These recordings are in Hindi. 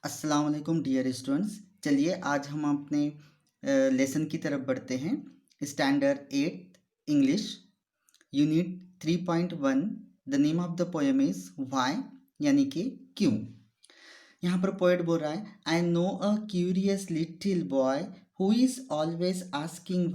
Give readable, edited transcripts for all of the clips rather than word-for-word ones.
अस्सलाम वालेकुम डियर स्टूडेंट्स। चलिए आज हम अपने लेसन की तरफ बढ़ते हैं। Standard 8 English unit 3.1। The name of the poem is why, यानी कि क्यों। यहाँ पर पोएट बोल रहा है, I know a curious little boy who is always asking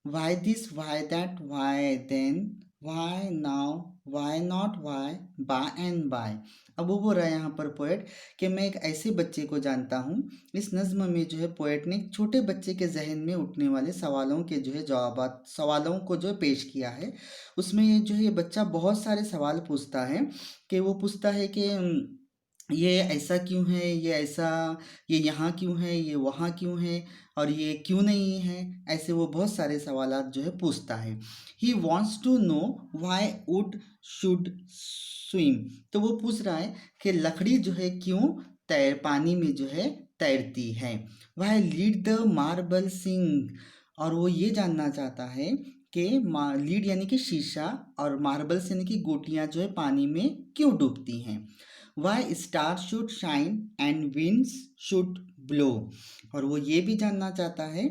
why this, why that, why then, why now, why not, why by and by. अब वो बोल रहा है यहाँ पर पोएट कि मैं एक ऐसे बच्चे को जानता हूँ। इस नज्म में जो है पोएट ने एक छोटे बच्चे के जहन में उठने वाले सवालों के जो है जवाबात, सवालों को जो है पेश किया है। उसमें ये जो है ये बच्चा बहुत सारे सवाल पूछता है। कि वो पूछता है कि ये ऐसा क्यों है, ये ऐसा, ये यहाँ क्यों है, ये वहाँ क्यों है, और ये क्यों नहीं है। ऐसे वो बहुत सारे सवालात जो है पूछता है। He wants to know why wood should swim. तो वो पूछ रहा है कि लकड़ी जो है क्यों पानी में जो है तैरती है। वह लीड द मार्बल सिंग। और वो ये जानना चाहता है कि लीड यानी कि शीशा, और मार्बल्स यानी कि गोटियां जो है पानी में क्यों डूबती हैं। Why star should shine and winds should blow. और वो ये भी जानना चाहता है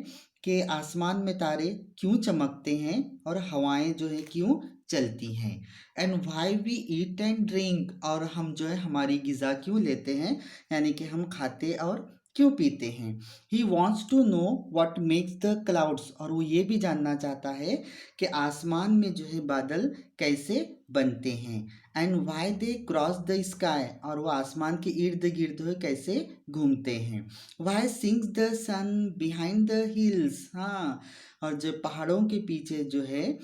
कि आसमान में तारे क्यों चमकते हैं और हवाएं जो है क्यों चलती हैं। And why we eat and drink. और हम जो है हमारी ग़िज़ा क्यों लेते हैं, यानी कि हम खाते और क्यों पीते हैं। He wants to know what makes the clouds. और वो ये भी जानना चाहता है कि आसमान में जो है बादल कैसे बनते हैं। And why they cross the sky. और वो आसमान के इर्द गिर्द हुए कैसे घूमते हैं। Why sings the sun behind the hills. हाँ, और जो पहाड़ों के पीछे जो है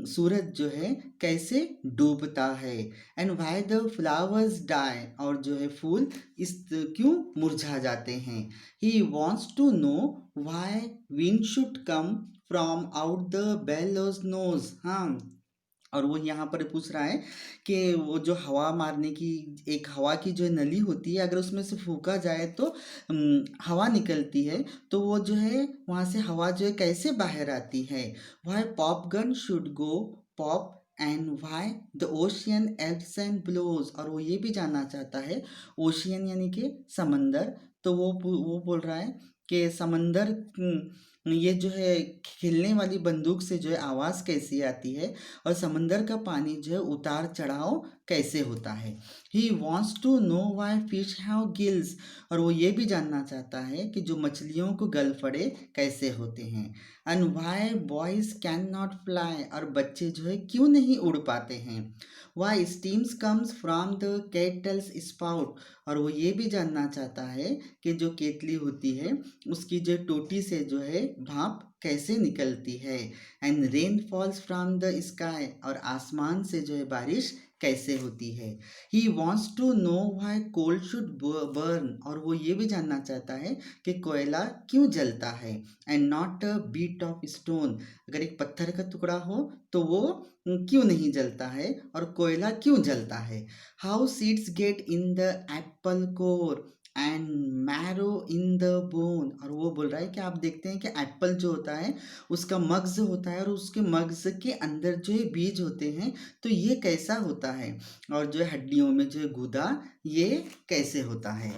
सूरज जो है कैसे डूबता है। And why the flowers die. और जो है फूल इस क्यों मुरझा जाते हैं। He wants to know why wind should come from out the bellows nose. हाँ, और वो यहाँ पर पूछ रहा है कि वो जो हवा मारने की एक हवा की जो नली होती है, अगर उसमें से फूका जाए तो हवा निकलती है, तो वो जो है वहाँ से हवा जो है कैसे बाहर आती है। Why pop gun should go pop and why the ocean ebbs and blows. और वो ये भी जानना चाहता है, ओशियन यानी कि समंदर, तो वो बोल रहा है कि समंदर ये जो है खेलने वाली बंदूक से जो है आवाज़ कैसी आती है, और समंदर का पानी जो है उतार चढ़ाव कैसे होता है। He wants to know why fish have gills. और वो ये भी जानना चाहता है कि जो मछलियों को गलफड़े कैसे होते हैं। And why boys can not fly. और बच्चे जो है क्यों नहीं उड़ पाते हैं। Why steams comes from the kettles spout. और वो ये भी जानना चाहता है कि जो केतली होती है उसकी जो टोटी से जो है भाप कैसे निकलती है। And rain falls from the sky. और आसमान से जो है बारिश कैसे होती है। He wants to know why coal should burn. और वो ये भी जानना चाहता है कि कोयला क्यों जलता है। And not a bit of stone. अगर एक पत्थर का टुकड़ा हो तो वो क्यों नहीं जलता है, और कोयला क्यों जलता है। How seeds get in the Apple core and marrow in the bone. और वो बोल रहा है कि आप देखते हैं कि एप्पल जो होता है उसका मग्ज होता है, और उसके मग्ज के अंदर जो है बीज होते हैं, तो ये कैसा होता है। और जो है हड्डियों में जो है गूदा, ये कैसे होता है।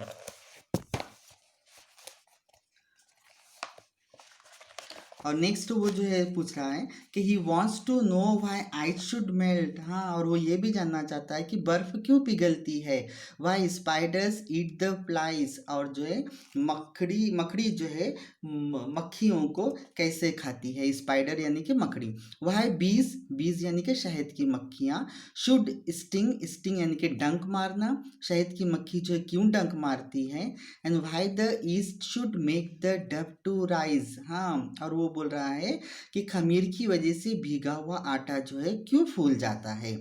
और नेक्स्ट वो जो है पूछ रहा है कि he wants to know why ice should melt. हाँ, और वो ये भी जानना चाहता है कि बर्फ क्यों पिघलती है। Why spiders eat the flies. और जो है मकड़ी मकड़ी जो है मक्खियों को कैसे खाती है। स्पाइडर यानी कि मकड़ी। वाई बीज, बीज यानी कि शहद की मक्खियाँ शुड स्टिंग, स्टिंग यानी कि डंक मारना। शहद की मक्खी जो है क्यों डंक मारती है। And why the yeast should make the dough to rise. हाँ, और वो बोल रहा है कि खमीर की वजह से भीगा हुआ आटा जो है क्यों फूल जाता है।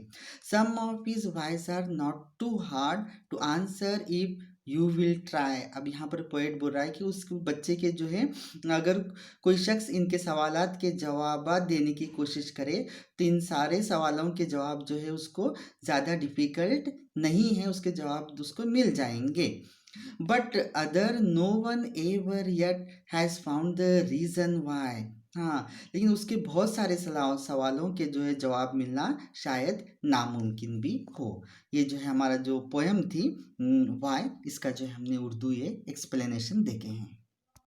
Some of his wise are not too hard to answer if you will try. अब यहाँ पर पोएट बोल रहा है कि उस बच्चे के जो है अगर कोई शख्स इनके सवालात के जवाब देने की कोशिश करे तो इन सारे सवालों के जवाब जो है उसको ज़्यादा डिफ़िकल्ट नहीं है, उसके जवाब उसको मिल जाएंगे। But other no one ever yet has found the reason why. हाँ, लेकिन उसके बहुत सारे सवालों के जो है जवाब मिलना शायद नामुमकिन भी हो। ये जो है हमारा जो पोएम थी वाई, इसका जो है हमने उर्दू ये एक्सप्लेनेशन देखे हैं।